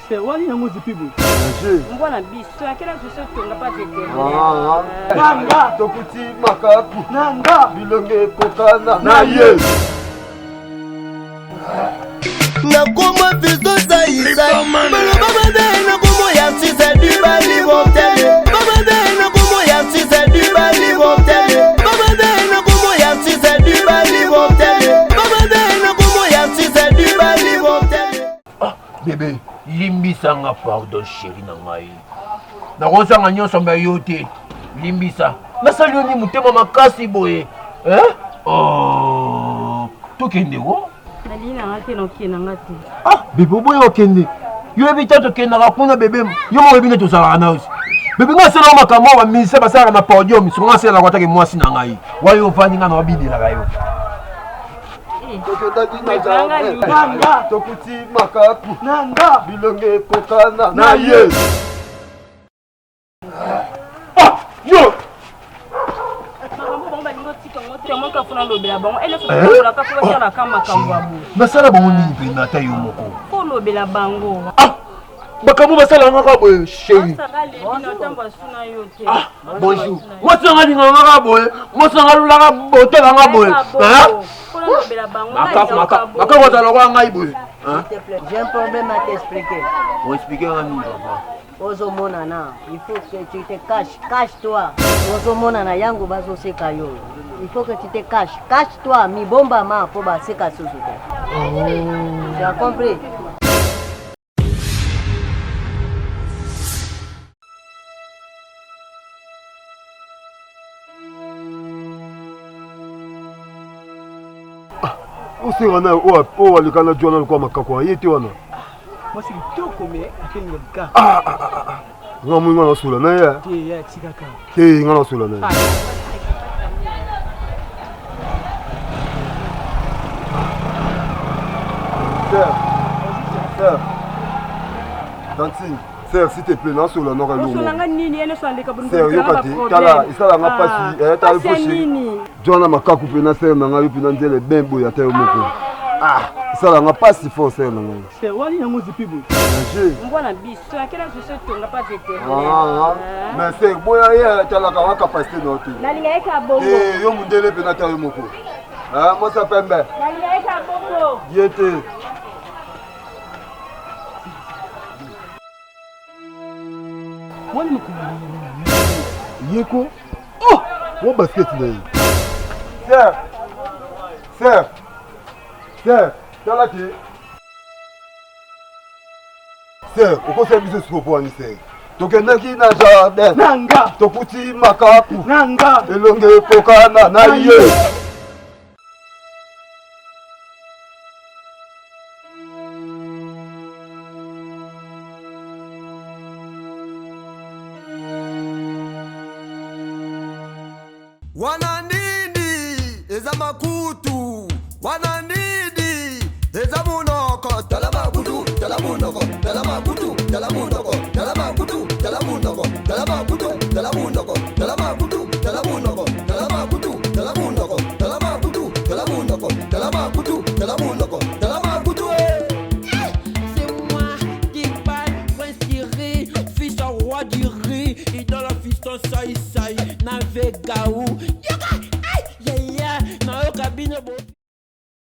C'est wali yango zipibu. Mbona biso akela tuso nga pas tete. Nanga tokuti makaku. Nanga bilonge kokana na ye. Nakoma fisto zaisa. Baba de nakomo ya sisa du bali botele. Baba de nakomo ya sisa du bali botele. Baba de nakomo ya sisa du bali botele. Baba de nakomo ya sisa du bali botele. Ah bébé, limbisa nga pardon chérie na ngai. Nakosanga nyonso mba yo te. Limbisa. Nasali yo ni mutema makasi boye. Oh, tokende wo? Nalina ngate nokena ngate. Ah, bébé boye okende. Yo ebita tokenda kakuna bébé. Yo mo ebine tozala na osi. Bébé nga sala makambo wa mise basala na podium, so nga sala kwatake mwasi na ngai. Wa yo fani nga na bidela ga yo. Nanga tokuti makaku. Nanga bilonge kokana na ye. Ah, yo. Basala bango nini pena ta yo moko? Po lobela bango. Ah, bakamu basala nga boye chérie. Ah, bonjour. Moi sanga linga nga boye, moi sanga lula bote nga boye. Hein? Maka wazala kwa ngai boye. Hein? J'ai un problème à t'expliquer. On expliquer à nous papa. Ozo monana, il faut que tu te caches, cache-toi. Ozo monana yango bazo seka yo. Il faut que tu te caches, cache-toi. Mi bomba ma po ba seka susuke. Tu as compris? Osengana o walikana jona kwa makako yete wana. Moi c'est kitoko mais akenga ka. Ngamu ngana sula na ya. Te ya tikaka. Te ngana sula na ya. Sir. Tantine, sir s'il te plaît, na sula na ka Sula nga nini ene sande ka bungu. Sir yo kati, tala isala nga pasi, tala foshi. Jona makaku pe na sir na nga yo pe na ndele bembo ya tayo moko. Ah, ça n'a pas si fort, c'est non. C'est wali yango zipibu. Mbona biso akela tuso nga pas tete. Mais c'est boya ya tala ka capacité note. Nalinga eka bongo. Eh, yo mundele pe na tayo moko. Ah, moi ça pembe. Nalinga eka bongo. Yete. Wali moko. Yeko. Oh, mon basket là. Sir, tala ki. Sir, ukosa biso sikopo ani sir. Tokendaki na jardin. Nanga tokuti makaku. Nanga elonge kokana na ye. Wananidi eza makutu, wananidi eza munoko, tala makutu, tala munoko, tala makutu, tala munoko.